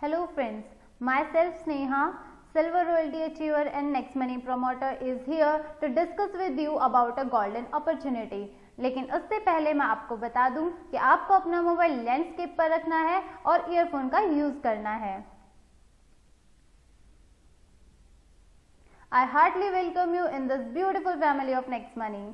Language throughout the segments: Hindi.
Hello friends, myself Sneha, Silver Royalty Achiever and Next Money Promoter is here to discuss with you about a golden opportunity. लेकिन उससे पहले मैं आपको बता दूं कि आपको अपना मोबाइल लैंडस्केप पर रखना है और ईयरफोन का यूज करना है। I heartily welcome you in this beautiful family of Next Money.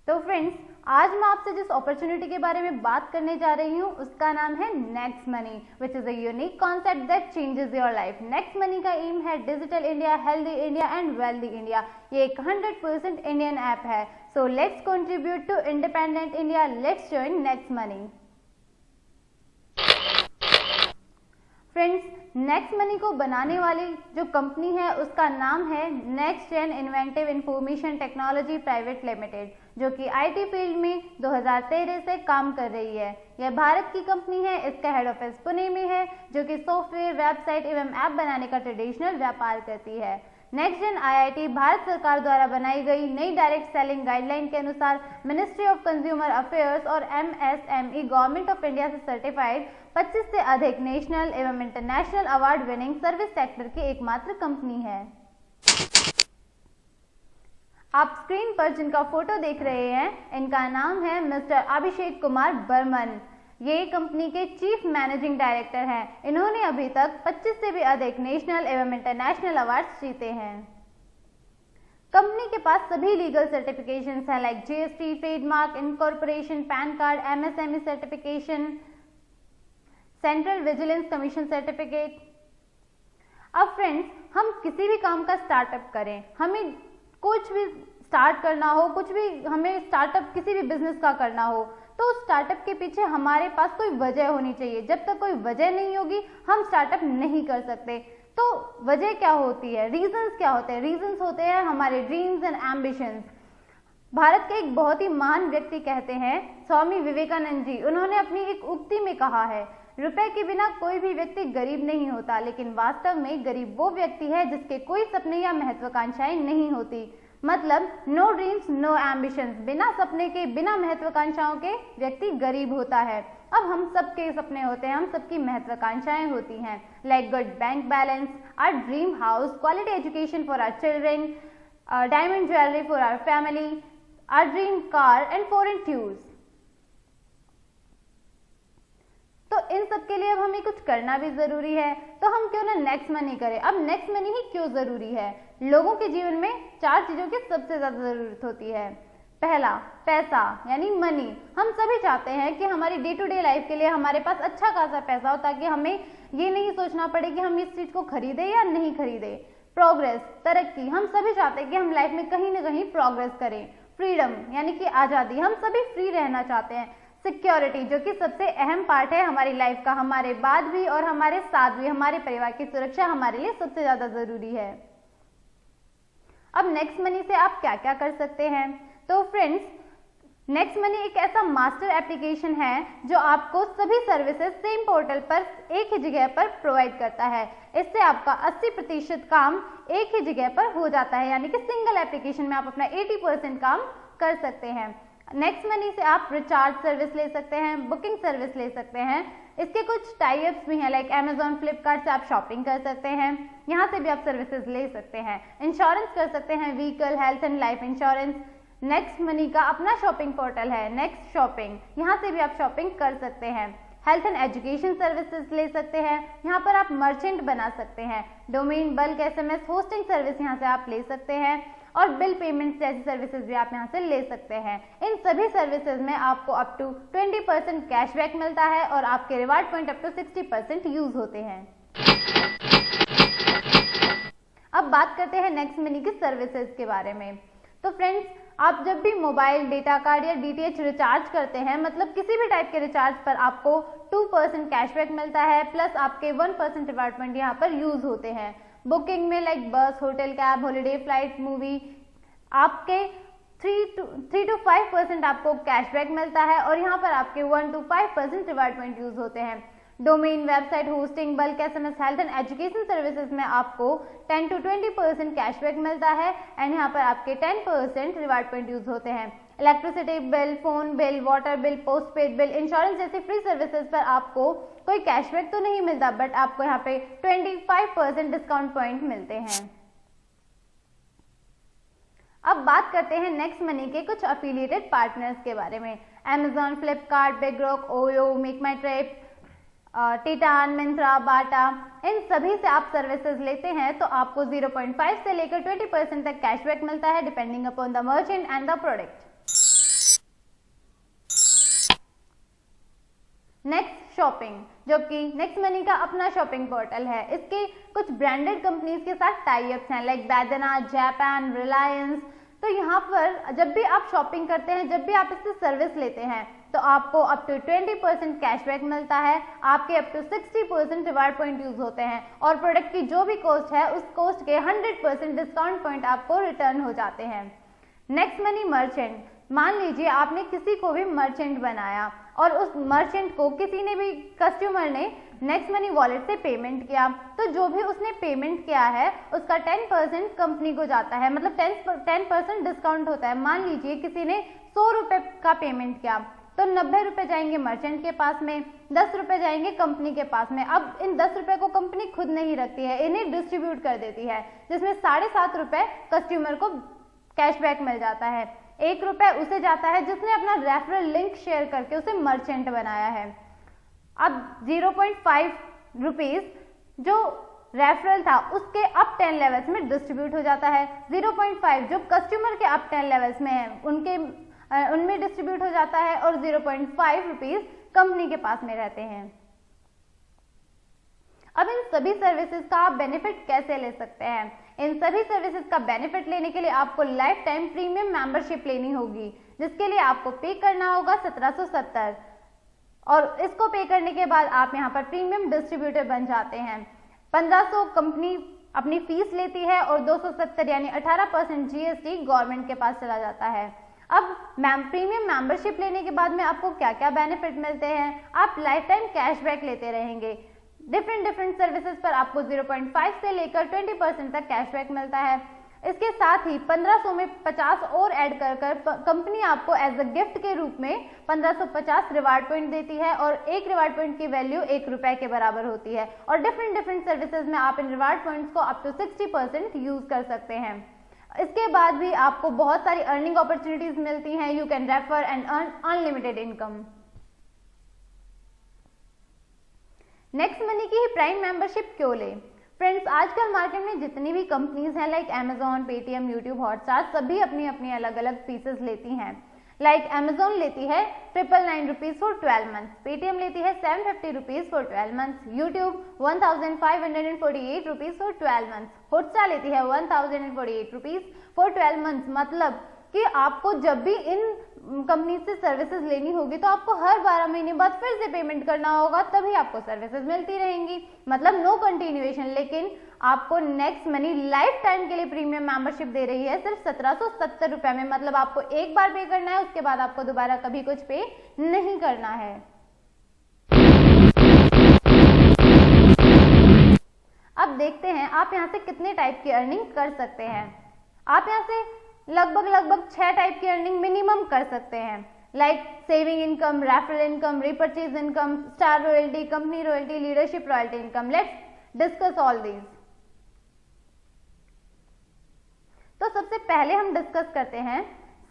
तो फ्रेंड्स, आज मैं आपसे जिस अपॉर्चुनिटी के बारे में बात करने जा रही हूँ उसका नाम है next money, which is a unique concept that changes your life. Next money का एम है digital India, healthy India and wealthy India. ये एक 100% इंडियन ऐप है। So let's contribute to independent India, let's join next money. Friends, next money को बनाने वाली जो कंपनी है उसका नाम है next gen inventive information technology private limited, जो कि आईटी फील्ड में 2013 से काम कर रही है। यह भारत की कंपनी है। इसका हेड ऑफिस पुणे में है, जो कि सॉफ्टवेयर, वेबसाइट एवं ऐप बनाने का ट्रेडिशनल व्यापार करती है। नेक्स्ट जेन आईआईटी भारत सरकार द्वारा बनाई गई नई डायरेक्ट सेलिंग गाइडलाइन के अनुसार मिनिस्ट्री ऑफ कंज्यूमर अफेयर्स और एमएसएमई गवर्नमेंट ऑफ इंडिया से सर्टिफाइड 25 से अधिक नेशनल एवं international award winning service sector की एकमात्र कंपनी है। आप स्क्रीन पर जिनका फोटो देख रहे हैं, इनका नाम है मिस्टर अभिषेक कुमार बर्मन। ये कंपनी के चीफ मैनेजिंग डायरेक्टर हैं। इन्होंने अभी तक 25 से भी अधिक नेशनल एवं इंटरनेशनल अवार्ड्स जीते हैं। कंपनी के पास सभी लीगल सर्टिफिकेशंस हैं, like GST, trademark, incorporation, pan card, MSME certification, central vigilance commission certificate. अब फ्रेंड्स, हम किसी भी काम का स्टार्टअप करें, हमें कुछ भी स्टार्ट करना हो, कुछ भी हमें स्टार्टअप किसी भी बिजनेस का करना हो, तो स्टार्टअप के पीछे हमारे पास कोई वजह होनी चाहिए। जब तक कोई वजह नहीं होगी हम स्टार्टअप नहीं कर सकते। तो वजह क्या होती है, रीजंस क्या होते हैं? रीजंस होते हैं हमारे ड्रीम्स एंड एम्बिशंस। भारत के एक बहुत ही महान व्यक्ति कहते हैं, स्वामी विवेकानंद जी, उन्होंने अपनी एक उक्ति में कहा है, रुपए के बिना कोई भी व्यक्ति गरीब नहीं होता, लेकिन वास्तव में गरीब वो व्यक्ति है जिसके कोई सपने या महत्वाकांक्षाएं नहीं होती। मतलब नो ड्रीम्स नो एम्बिशंस, बिना सपने के, बिना महत्वाकांक्षाओं के व्यक्ति गरीब होता है। अब हम सबके सपने होते हैं, हम सबकी महत्वाकांक्षाएं होती हैं, like good bank balance, our dream house, quality education for our children, diamond jewellery for our family, our dream car and foreign tours. तो इन सब के लिए अब हमें कुछ करना भी जरूरी है, तो हम क्यों ना नेक्स्ट मनी करें। अब नेक्स्ट मनी ही क्यों जरूरी है? लोगों के जीवन में 4 चीजों की सबसे ज्यादा जरूरत होती है। पहला, पैसा यानी मनी। हम सभी चाहते हैं कि हमारी डे टू डे लाइफ के लिए हमारे पास अच्छा खासा पैसा हो, ताकि हमें ये नहीं सोचना पड़े कि हम इस चीज को खरीदे या नहीं खरीदे। प्रोग्रेस, तरक्की, हम सभी चाहते हैं कि हम लाइफ में कहीं ना कहीं प्रोग्रेस करें। फ्रीडम यानी कि आजादी, हम सभी फ्री रहना चाहते हैं। सिक्योरिटी, जो कि सबसे अहम पार्ट है हमारी लाइफ का, हमारे बाद भी और हमारे साथ भी, हमारे परिवार की सुरक्षा हमारे लिए सबसे ज्यादा जरूरी है। अब नेक्स्ट मनी से आप क्या क्या कर सकते हैं? तो फ्रेंड्स, नेक्स्ट मनी एक ऐसा मास्टर एप्लीकेशन है जो आपको सभी सर्विसेज सेम पोर्टल पर एक ही जगह पर प्रोवाइड करता है। इससे आपका 80% काम एक ही जगह पर हो जाता है, यानी कि सिंगल एप्लीकेशन में आप अपना 80% काम कर सकते हैं। नेक्स्ट मनी से आप रिचार्ज सर्विस ले सकते हैं, बुकिंग सर्विस ले सकते हैं। इसके कुछ टाइप्स भी हैं, लाइक अमेजॉन, फ्लिपकार्ट से आप शॉपिंग कर सकते हैं, यहाँ से भी आप सर्विसेज ले सकते हैं। इंश्योरेंस कर सकते हैं, vehicle, health and life insurance. Next money का अपना शॉपिंग पोर्टल है नेक्स्ट शॉपिंग, यहाँ से भी आप शॉपिंग कर सकते हैं। हेल्थ एंड एजुकेशन सर्विसेज ले सकते हैं, यहाँ पर आप मर्चेंट बना सकते हैं। Domain, bulk, SMS, hosting service यहाँ से आप ले सकते हैं, और बिल पेमेंट्स जैसी सर्विसेज भी आप यहाँ से ले सकते हैं। इन सभी सर्विसेज में आपको अप टू 20% कैशबैक मिलता है और आपके reward point up to 60% use होते हैं। अब बात करते हैं नेक्स्ट मनी की सर्विसेज के बारे में। तो फ्रेंड्स, आप जब भी मोबाइल, डेटा कार्ड या डीटीएच रिचार्ज करते हैं, मतलब किसी भी टाइप के रिचार्ज पर आपको 2% कैशबैक मिलता है, प्लस आपके 1% रिवार्ड पॉइंट यहाँ पर यूज होते हैं। बुकिंग में लाइक बस, hotel, cab, holiday, flight, movie, आपके 3 to 5% आपको कैशबैक मिलता है, और यहाँ पर आपके 1 to 5% रिवार्ड पॉइंट यूज होते हैं। Domain, website, hosting, bulk, SMS, health and education services में आपको 10 to 20% कैशबैक मिलता है, एंड यहाँ पर आपके 10% रिवार्ड पॉइंट यूज होते हैं। Electricity bill, phone bill, water bill, postpaid bill, insurance जैसी फ्री सर्विसेज पर आपको कोई कैशबैक तो नहीं मिलता, बट आपको यहाँ पे 25% डिस्काउंट पॉइंट मिलते हैं। अब बात करते हैं नेक्स्ट मनी के कुछ अफिलिएटेड पार्टनर्स के बारे में। Amazon, फ्लिपकार्ट, बिगरोक, ओयो, मेक माई ट्रिप, टिटान, मिंत्रा, बाटा, इन सभी से आप सर्विसेज लेते हैं तो आपको 0.5 से लेकर 20% तक कैशबैक मिलता है depending upon the merchant and the product. Next shopping, जो कि नेक्स्ट मनी का अपना शॉपिंग पोर्टल है। इसके कुछ ब्रांडेड कंपनीज के साथ टाई अप्स हैं लाइक बैदना, जापान, रिलायंस। तो यहाँ पर जब भी आप शॉपिंग करते हैं, जब भी आप इससे सर्विस लेते हैं तो आपको अप टू 20% कैशबैक मिलता है, आपके up to 60% reward point use होते हैं और प्रोडक्ट की जो भी कॉस्ट है उस कॉस्ट के 100% डिस्काउंट पॉइंट आपको रिटर्न हो जाते हैं। नेक्स्ट मनी मर्चेंट, मान लीजिए आपने किसी को भी मर्चेंट बनाया और उस मर्चेंट को किसी ने भी कस्टमर ने नेक्स्ट मनी वॉलेट से पेमेंट किया, तो जो भी उसने पेमेंट किया है उसका 10% कंपनी को जाता है, मतलब 10% डिस्काउंट होता है। मान लीजिए किसी ने 100 रुपए का पेमेंट किया तो 90 रुपए जाएंगे मर्चेंट के पास में, 10 रुपए जाएंगे कंपनी के पास में। अब इन 10 रुपए को कंपनी खुद नहीं रखती है, इन्हें डिस्ट्रीब्यूट कर देती है, जिसमें 7.5 रुपए कस्टमर को कैशबैक मिल जाता है। 1 रुपए उसे जाता है जिसने अपना रेफरल लिंक शेयर करके उसे मर्चेंट बनाया है। अब 0.5 रुपीज जो रेफरल था उसके अप 10 लेवल्स में डिस्ट्रीब्यूट हो जाता है। 0.5 जो कस्टमर के अप 10 लेवल्स में है उनमें डिस्ट्रीब्यूट हो जाता है और 0.5 रुपीज कंपनी के पास में रहते हैं। अब इन सभी सर्विसेज का आप बेनिफिट कैसे ले सकते हैं? इन सभी सर्विसेज का बेनिफिट लेने के लिए आपको लाइफ टाइम प्रीमियम मेंबरशिप लेनी होगी, जिसके लिए आपको पे करना होगा 1770 और इसको पे करने के बाद आप यहाँ पर प्रीमियम डिस्ट्रीब्यूटर बन जाते हैं। 1500 कंपनी अपनी फीस लेती है और 270 यानी 18% GST गवर्नमेंट के पास चला जाता है। अब प्रीमियम मेंबरशिप लेने के बाद में आपको क्या क्या बेनिफिट मिलते हैं? आप लाइफ टाइम कैशबैक लेते रहेंगे। डिफरेंट सर्विसेज पर आपको 0.5 से लेकर 20% तक कैशबैक मिलता है। इसके साथ ही 1500 में 50 और ऐड कर कंपनी आपको एज अ गिफ्ट के रूप में 1550 रिवार्ड पॉइंट देती है और एक रिवार्ड पॉइंट की वैल्यू 1 रुपए के बराबर होती है और डिफरेंट सर्विसेज में आप इन रिवार्ड पॉइंट्स को अप टू 60% यूज कर सकते हैं। इसके बाद भी आपको बहुत सारी अर्निंग अपॉर्चुनिटीज मिलती हैं। You can refer and earn unlimited income. Next money की ही प्राइम मेंबरशिप क्यों ले? फ्रेंड्स, आजकल मार्केट में जितनी भी कंपनीज हैं like Amazon, Paytm, YouTube, Hotstar, सभी अपनी अपनी अलग अलग फीसेस लेती हैं। लाइक Amazon लेती है 999 रुपीज फॉर 12 मंथ्स, पेटीएम लेती है 750 rupees for 12 months, YouTube 1548 rupees for 12 months, Hotstar लेती है 1048 रुपीज फॉर 12 मंथ्स। मतलब कि आपको जब भी इन कंपनी से सर्विसेज लेनी होगी तो आपको हर 12 महीने बाद फिर से पेमेंट करना होगा, तभी आपको सर्विसेज मिलती रहेंगी। मतलब नो कंटिन्यूएशन। लेकिन आपको नेक्स्ट मनी लाइफ टाइम के लिए प्रीमियम मेंबरशिप दे रही है सिर्फ 1770 रुपए में। मतलब आपको एक बार पे करना है, उसके बाद आपको दोबारा कभी कुछ पे नहीं करना है। अब देखते हैं आप यहाँ से कितने टाइप की अर्निंग कर सकते हैं। आप यहाँ से लगभग 6 टाइप की अर्निंग मिनिमम कर सकते हैं, like saving income, referral income, repurchase income, star royalty, company royalty, leadership royalty income. Let's discuss all these. तो सबसे पहले हम डिस्कस करते हैं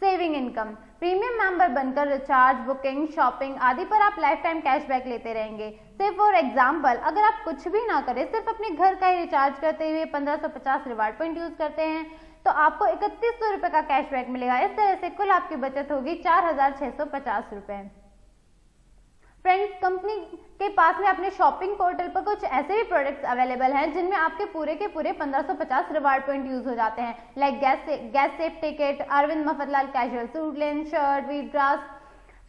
सेविंग इनकम। प्रीमियम मेंबर बनकर रिचार्ज, बुकिंग, शॉपिंग आदि पर आप लाइफ टाइम कैशबैक लेते रहेंगे। से फॉर एग्जाम्पल, अगर आप कुछ भी ना करें, सिर्फ अपने घर का ही रिचार्ज करते हुए 1550 रिवार्ड पॉइंट यूज करते हैं तो आपको 3100 रुपए का कैशबैक मिलेगा। इस तरह से कुल आपकी बचत होगी 4650 रुपए। फ्रेंड्स, कंपनी के पास में अपने शॉपिंग पोर्टल पर कुछ ऐसे भी प्रोडक्ट्स अवेलेबल हैं जिनमें आपके पूरे के पूरे 1550 रिवार्ड पॉइंट यूज हो जाते हैं, like gas safe ticket, Arvind Mafatlal casual suit length, shirt, wheat grass.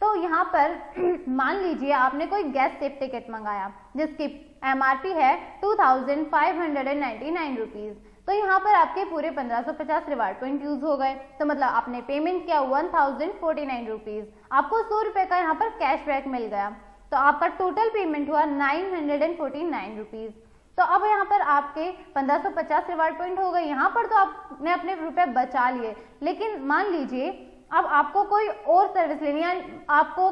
तो यहाँ पर मान लीजिए आपने कोई गैस सेफ टिकट मंगाया जिसकी MRP है 2599 रुपीज, तो यहाँ पर आपके पूरे 1550 रिवार्ड पॉइंट यूज हो गए। तो मतलब आपने पेमेंट किया 1049 रुपीज, आपको 100 रुपए का यहाँ पर कैशबैक मिल गया, तो आपका टोटल पेमेंट हुआ 949 रुपीज। तो अब यहाँ पर आपके 1550 रिवार्ड पॉइंट हो गए। यहाँ पर तो आपने अपने रुपए बचा लिए, लेकिन मान लीजिए अब आपको कोई और सर्विस लेनी है, आपको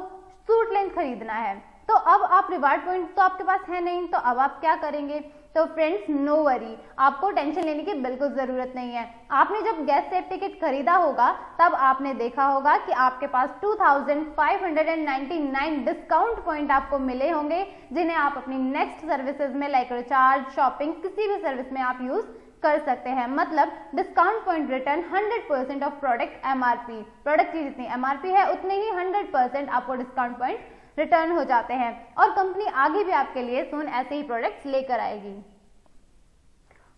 सूट लेंथ खरीदना है, तो अब आप रिवार्ड पॉइंट तो आपके पास है नहीं, तो अब आप क्या करेंगे? तो फ्रेंड्स नो वरी, आपको टेंशन लेने की बिल्कुल जरूरत नहीं है। आपने जब गेस्ट सेफ टिकट खरीदा होगा तब आपने देखा होगा कि आपके पास 2599 डिस्काउंट पॉइंट आपको मिले होंगे, जिन्हें आप अपनी नेक्स्ट सर्विसेज में लाइक रिचार्ज, शॉपिंग, किसी भी सर्विस में आप यूज कर सकते हैं। मतलब discount point return 100% of product MRP, product की जितनी एमआरपी है उतने ही 100% आपको डिस्काउंट पॉइंट रिटर्न हो जाते हैं, और कंपनी आगे भी आपके लिए सून ऐसे ही प्रोडक्ट्स लेकर आएगी।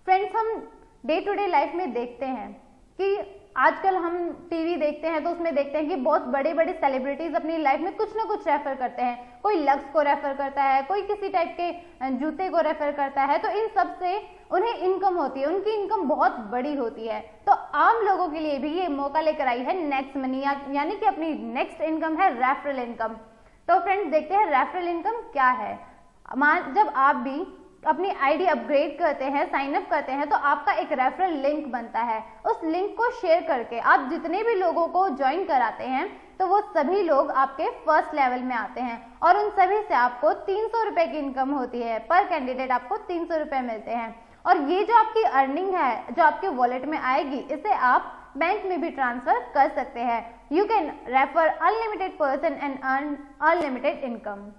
फ्रेंड्स, हम डे टू डे लाइफ में देखते हैं कि आजकल हम टीवी देखते हैं तो उसमें देखते हैं कि बहुत बड़े बड़े सेलिब्रिटीज अपनी लाइफ में कुछ ना कुछ रेफर करते हैं। कोई लक्स को रेफर करता है, कोई किसी टाइप के जूते को रेफर करता है, तो इन सब से उन्हें इनकम होती है, उनकी इनकम बहुत बड़ी होती है। तो आम लोगों के लिए भी ये मौका लेकर आई है नेक्स्ट मनी, यानी कि अपनी नेक्स्ट इनकम है रेफरल इनकम। तो फ्रेंड्स, देखते हैं रेफरल इनकम क्या है। जब आप भी अपनी आईडी अपग्रेड करते हैं, साइन अप करते हैं, तो आपका एक रेफरल लिंक बनता है। उस लिंक को शेयर करके आप जितने भी लोगों को ज्वाइन कराते हैं तो वो सभी लोग आपके फर्स्ट लेवल में आते हैं, और उन सभी से आपको 300 रुपए की इनकम होती है। पर कैंडिडेट आपको 300 रुपए मिलते हैं, और ये जो आपकी अर्निंग है जो आपके वॉलेट में आएगी, इसे आप बैंक में भी ट्रांसफर कर सकते हैं। You can refer unlimited person and earn unlimited income.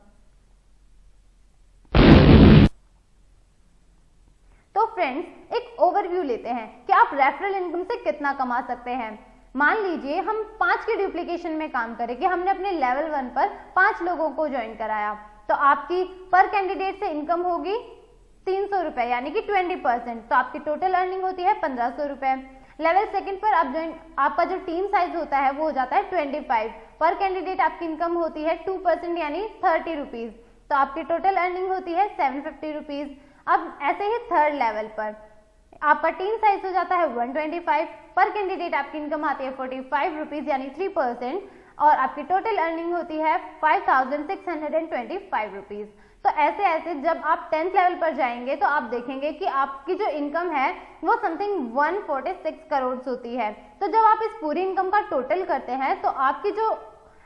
तो फ्रेंड्स, एक ओवरव्यू लेते हैं कि आप रेफरल इनकम से कितना कमा सकते हैं। मान लीजिए हम 5 की डुप्लीकेशन में काम करें कि हमने अपने लेवल 1 पर 5 लोगों को ज्वाइन कराया, तो आपकी पर कैंडिडेट से इनकम होगी 300 रुपए, यानी कि 20%। तो आपकी टोटल अर्निंग होती है 1500 रुपए। लेवल 2 पर आप ज्वाइन, आपका जो टीम साइज होता है वो हो जाता है 25। पर कैंडिडेट आपकी इनकम होती है 2%, यानी 30 रुपीज। तो आपकी टोटल अर्निंग होती है 750 रुपीज। अब ऐसे ही थर्ड लेवल पर आपका टीम साइज हो जाता है 125। पर कैंडिडेट आपकी इनकम आती है 45 रुपीज, यानी 3%, और आपकी टोटल अर्निंग होती है 5625 रुपीज। तो ऐसे ऐसे जब आप 10th लेवल पर जाएंगे तो आप देखेंगे कि आपकी जो इनकम है वो समथिंग 146 करोड़ होती है। तो जब आप इस पूरी इनकम का टोटल करते हैं तो आपकी जो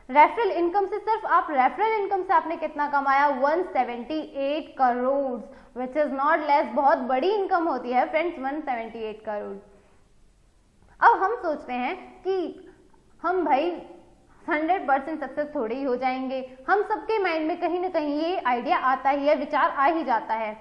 रेफरल इनकम से, सिर्फ आप रेफरल इनकम से आपने कितना कमाया? 178 crore, which is not less. बहुत बड़ी इनकम होती है फ्रेंड्स 178 करोड़। अब हम सोचते हैं कि हम भाई 100% सक्सेस थोड़ी ही हो जाएंगे। हम सबके माइंड में कहीं ना कहीं ये आइडिया आता ही है, विचार आ ही जाता है।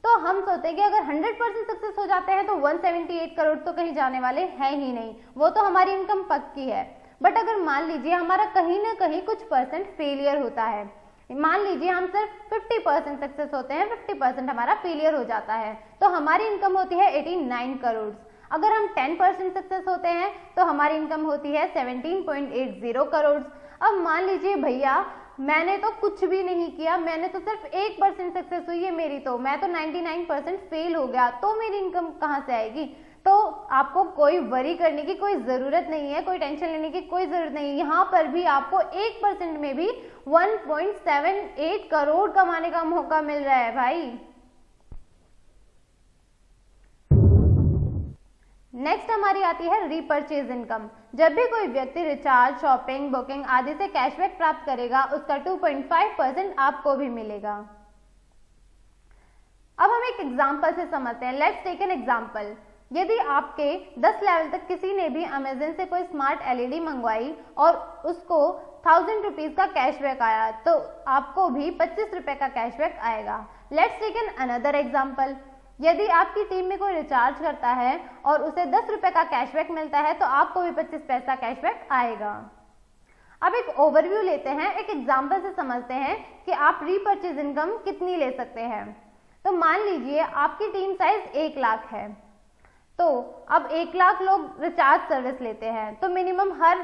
तो हम सोचते हैं कि अगर 100% सक्सेस हो जाते हैं तो 178 करोड़ तो कहीं जाने वाले हैं ही नहीं, वो तो हमारी इनकम पक्की है। बट अगर मान लीजिए हमारा कहीं ना कहीं कुछ परसेंट फेलियर होता है, मान लीजिए हम सिर्फ 50% सक्सेस होते हैं, 50% हमारा फेलियर हो जाता है, तो हमारी इनकम होती है 89 करोड़। अगर हम 10% सक्सेस होते हैं तो हमारी इनकम होती है 17.80 करोड़। अब मान लीजिए भैया मैंने तो कुछ भी नहीं किया, मैंने तो सिर्फ 1% सक्सेस हुई है मेरी, तो मैं तो 99% फेल हो गया, तो मेरी इनकम कहाँ से आएगी? तो आपको कोई वरी करने की कोई जरूरत नहीं है, कोई टेंशन लेने की कोई जरूरत नहीं है। यहाँ पर भी आपको 1% में भी 1.78 करोड़ कमाने का मौका मिल रहा है भाई। नेक्स्ट हमारी आती है रीपर्चेज इनकम। जब भी कोई व्यक्ति रिचार्ज, शॉपिंग, बुकिंग आदि से कैशबैक प्राप्त करेगा, उसका 2.5% आपको भी मिलेगा। अब हम एक एग्जांपल से समझते हैं। Let's take an example. यदि आपके 10 लेवल तक किसी ने भी अमेजन से कोई स्मार्ट एलईडी मंगवाई और उसको 1000 रुपीज का कैशबैक आया, तो आपको भी 25 रुपए का कैशबैक आएगा। Let's take an another example. यदि आपकी टीम में कोई रिचार्ज करता है और उसे 10 रुपए का कैशबैक मिलता है, तो आपको भी 25 पैसा कैशबैक आएगा। अब एक ओवरव्यू लेते हैं, एक एग्जांपल से समझते हैं कि आप रीपर्चेज इनकम कितनी ले सकते हैं। तो मान लीजिए आपकी टीम साइज 1 लाख है, तो अब 1 लाख लोग रिचार्ज सर्विस लेते हैं, तो मिनिमम हर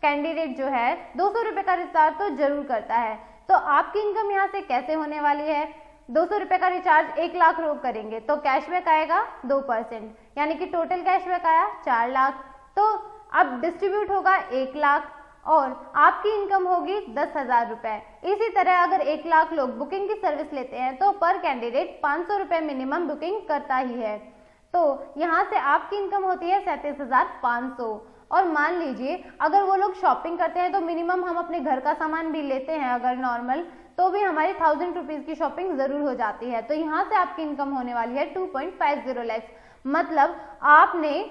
कैंडिडेट जो है 200 रुपए का रिचार्ज तो जरूर करता है। तो आपकी इनकम यहाँ से कैसे होने वाली है? 200 रुपए का रिचार्ज 1 लाख लोग करेंगे तो कैशबैक आएगा 2%, यानी कि टोटल कैशबैक आया 4 लाख। तो अब डिस्ट्रीब्यूट होगा 1 लाख और आपकी इनकम होगी 10,000 रुपए। इसी तरह अगर 1 लाख लोग बुकिंग की सर्विस लेते हैं तो पर कैंडिडेट 500 रुपए मिनिमम बुकिंग करता ही है, तो यहाँ से आपकी इनकम होती है 37,500। और मान लीजिए अगर वो लोग शॉपिंग करते हैं तो मिनिमम हम अपने घर का सामान भी लेते हैं अगर नॉर्मल, तो भी हमारी 1000 रुपीज की शॉपिंग जरूर हो जाती है। तो यहाँ से आपकी इनकम होने वाली है 2.50 लाख। मतलब आपने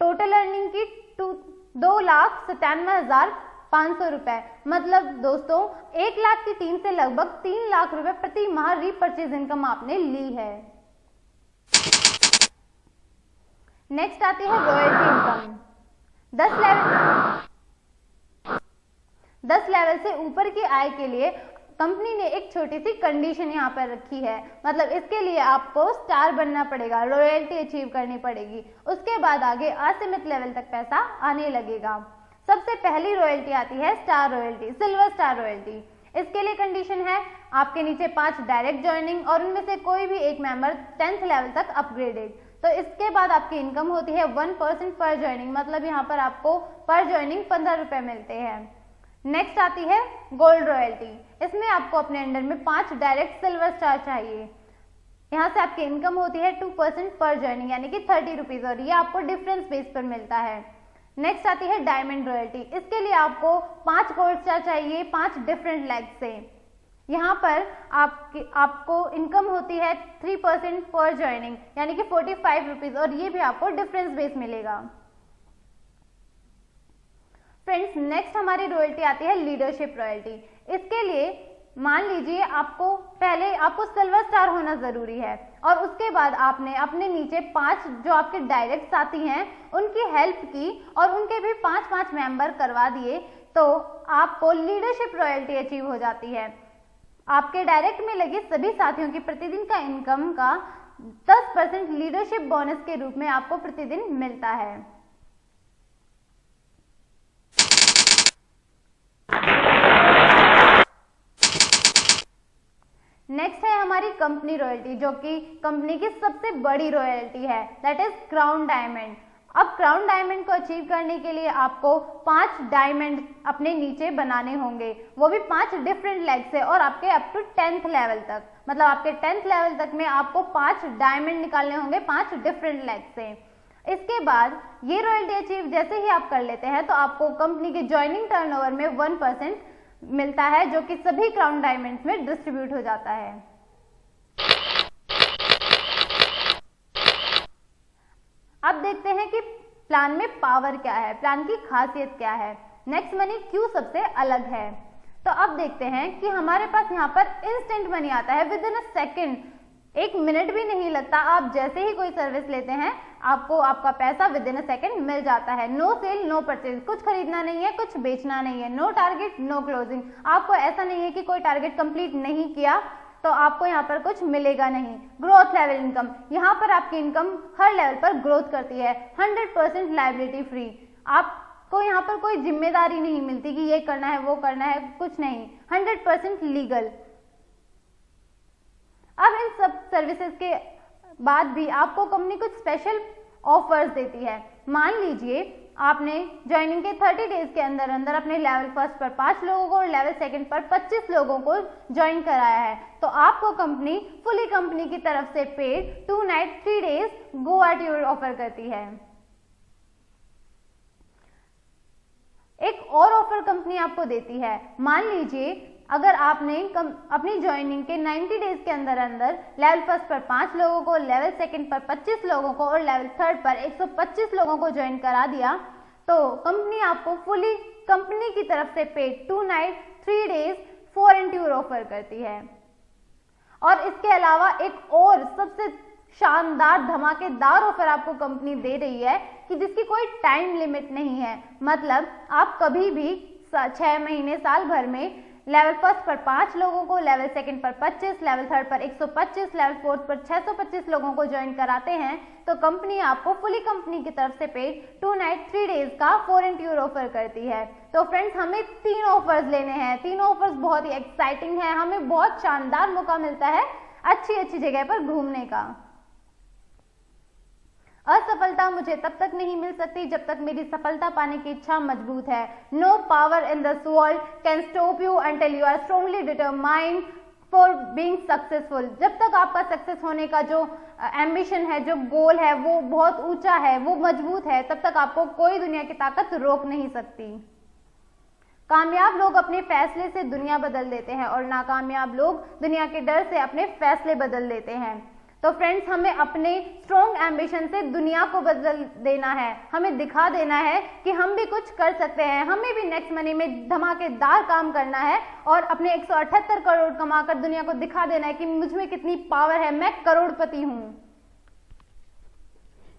टोटल अर्निंग की 2,97,500 रुपए, मतलब दोस्तों 1 लाख की टीम से लगभग 3 लाख रुपए प्रति माह रीपरचेज इनकम आपने ली है। नेक्स्ट आती है रॉयल्टी इनकम। 10 लेवल से ऊपर की आय के लिए कंपनी ने एक छोटी सी कंडीशन यहाँ पर रखी है। मतलब इसके लिए आपको स्टार बनना पड़ेगा, रॉयल्टी अचीव करनी पड़ेगी, उसके बाद आगे असीमित लेवल तक पैसा आने लगेगा। सबसे पहली रॉयल्टी आती है star royalty, silver star royalty. इसके लिए कंडीशन है आपके नीचे 5 डायरेक्ट ज्वाइनिंग और उनमें से कोई भी एक मेंबर 10th लेवल तक अपग्रेडेड। तो इसके बाद आपकी इनकम होती है 1% पर ज्वाइनिंग, मतलब यहाँ पर आपको पर ज्वाइनिंग 15 रुपए मिलते हैं। नेक्स्ट आती है गोल्ड रॉयल्टी। इसमें आपको अपने अंडर में 5 डायरेक्ट सिल्वर स्टार चाहिए। यहाँ से आपकी इनकम होती है 2% पर ज्वाइनिंग, यानी कि 30 रुपीज, और ये आपको डिफरेंस बेस पर मिलता है। नेक्स्ट आती है डायमंड रॉयल्टी। इसके लिए आपको 5 गोल्ड स्टार चाहिए 5 डिफरेंट लेग से। यहाँ पर आपको इनकम होती है 3% पर ज्वाइनिंग, यानी कि 45 रुपीज, और ये भी आपको डिफरेंस बेस मिलेगा। फ्रेंड्स, नेक्स्ट हमारी रॉयल्टी आती है लीडरशिप रॉयल्टी। इसके लिए मान लीजिए आपको सिल्वर स्टार होना जरूरी है और उसके बाद आपने अपने नीचे 5 जो आपके डायरेक्ट साथी हैं उनकी हेल्प की और उनके भी 5-5 मेंबर करवा दिए, तो आपको लीडरशिप रॉयल्टी अचीव हो जाती है। आपके डायरेक्ट में लगे सभी साथियों की प्रतिदिन का इनकम का 10% लीडरशिप बोनस के रूप में आपको प्रतिदिन मिलता है। नेक्स्ट है हमारी कंपनी रॉयल्टी, जो कि कंपनी की सबसे बड़ी रॉयल्टी है, दैट इज क्राउन डायमंड। अब क्राउन डायमंड को अचीव करने के लिए आपको 5 डायमंड अपने नीचे बनाने होंगे, वो भी 5 डिफरेंट लेग से, और आपके अप टू 10th लेवल तक। मतलब आपके 10th लेवल तक में आपको 5 डायमंड निकालने होंगे 5 डिफरेंट लेग से। इसके बाद ये रॉयल्टी अचीव जैसे ही आप कर लेते हैं तो आपको कंपनी के ज्वाइनिंग टर्नओवर में 1% मिलता है, जो कि सभी क्राउन डायमंड्स में डिस्ट्रीब्यूट हो जाता है। अब देखते हैं कि प्लान में पावर क्या है, प्लान की खासियत क्या है, नेक्स्ट मनी क्यों सबसे अलग है। तो अब देखते हैं कि हमारे पास यहाँ पर इंस्टेंट मनी आता है with in a second, 1 minute भी नहीं लगता। आप जैसे ही कोई सर्विस लेते हैं आपको आपका पैसा विद इन अ सेकेंड मिल जाता है। नो सेल नो परचेज, कुछ खरीदना नहीं है, कुछ बेचना नहीं है, नो टारगेट नो क्लोजिंग। आपको ऐसा नहीं है कि कोई टारगेट कंप्लीट नहीं किया तो आपको यहाँ पर कुछ मिलेगा नहीं। ग्रोथ लेवल इनकम, यहाँ पर आपकी इनकम हर लेवल पर ग्रोथ करती है। 100% लायबिलिटी फ्री, आपको यहाँ पर कोई जिम्मेदारी नहीं मिलती कि ये करना है वो करना है, कुछ नहीं। 100% लीगल। अब इन सब सर्विसेज के बाद भी आपको कंपनी कुछ स्पेशल ऑफर्स देती है। मान लीजिए आपने ज्वाइनिंग के 30 डेज के अंदर अंदर अपने लेवल फर्स्ट पर 5 लोगों को और लेवल सेकंड पर 25 लोगों को ज्वाइन कराया है, तो आपको कंपनी फुली कंपनी की तरफ से paid 2 night 3 days Goa tour offer करती है। एक और ऑफर कंपनी आपको देती है। मान लीजिए अगर आपने अपनी ज्वाइनिंग के 90 डेज के अंदर अंदर लेवल फर्स्ट पर 5 लोगों को, लेवल सेकंड पर 25 लोगों को और लेवल थर्ड पर 125 लोगों को ज्वाइन करा दिया, तो कंपनी आपको फुली कंपनी की तरफ से paid 2 night 3 days foreign tour offer करती है। और इसके अलावा एक और सबसे शानदार धमाकेदार ऑफर आपको कंपनी दे रही है कि जिसकी कोई टाइम लिमिट नहीं है। मतलब आप कभी भी 6 महीने साल भर में लेवल फर्स्ट पर 5 लोगों को, लेवल सेकंड पर 25, लेवल थर्ड पर 125, लेवल फोर्थ पर 625 लोगों को ज्वाइन कराते हैं, तो कंपनी आपको फुली कंपनी की तरफ से पेड 2 नाइट 3 डेज का फॉरेन टूर ऑफर करती है। तो फ्रेंड्स, हमें 3 ऑफर्स लेने हैं। 3 ऑफर्स बहुत ही एक्साइटिंग है, हमें बहुत शानदार मौका मिलता है अच्छी अच्छी जगह पर घूमने का। असफलता मुझे तब तक नहीं मिल सकती जब तक मेरी सफलता पाने की इच्छा मजबूत है। No power in this world can stop you until you are strongly determined for being successful. जब तक आपका सक्सेस होने का जो एम्बिशन है, जो गोल है, वो बहुत ऊंचा है, वो मजबूत है, तब तक आपको कोई दुनिया की ताकत रोक नहीं सकती। कामयाब लोग अपने फैसले से दुनिया बदल देते हैं और नाकामयाब लोग दुनिया के डर से अपने फैसले बदल देते हैं। तो फ्रेंड्स, हमें अपने स्ट्रॉन्ग एम्बिशन से दुनिया को बदल देना है, हमें दिखा देना है कि हम भी कुछ कर सकते हैं, हमें भी नेक्स्ट मनी में धमाकेदार काम करना है और अपने 178 करोड़ कमाकर दुनिया को दिखा देना है कि मुझ में कितनी पावर है, मैं करोड़पति हूं।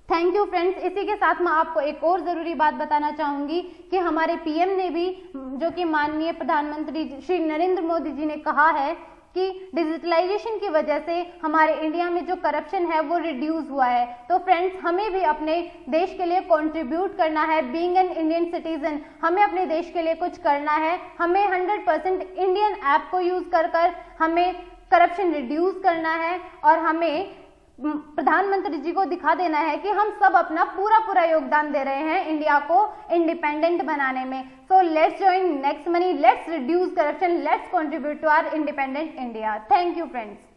Thank you friends. इसी के साथ मैं आपको एक और ज़रूरी बात बताना चाहूँगी कि हमारे पीएम ने भी, जो कि माननीय प्रधानमंत्री श्री नरेंद्र मोदी जी ने कहा है कि डिजिटलाइजेशन की वजह से हमारे इंडिया में जो करप्शन है वो रिड्यूस हुआ है। तो फ्रेंड्स, हमें भी अपने देश के लिए कंट्रीब्यूट करना है। बीइंग एन इंडियन सिटीजन, हमें अपने देश के लिए कुछ करना है। हमें 100% इंडियन ऐप को यूज़ कर हमें करप्शन रिड्यूस करना है और हमें प्रधानमंत्री जी को दिखा देना है कि हम सब अपना पूरा योगदान दे रहे हैं इंडिया को इंडिपेंडेंट बनाने में। So let's join next money, let's reduce corruption, let's contribute to our independent India. Thank you friends.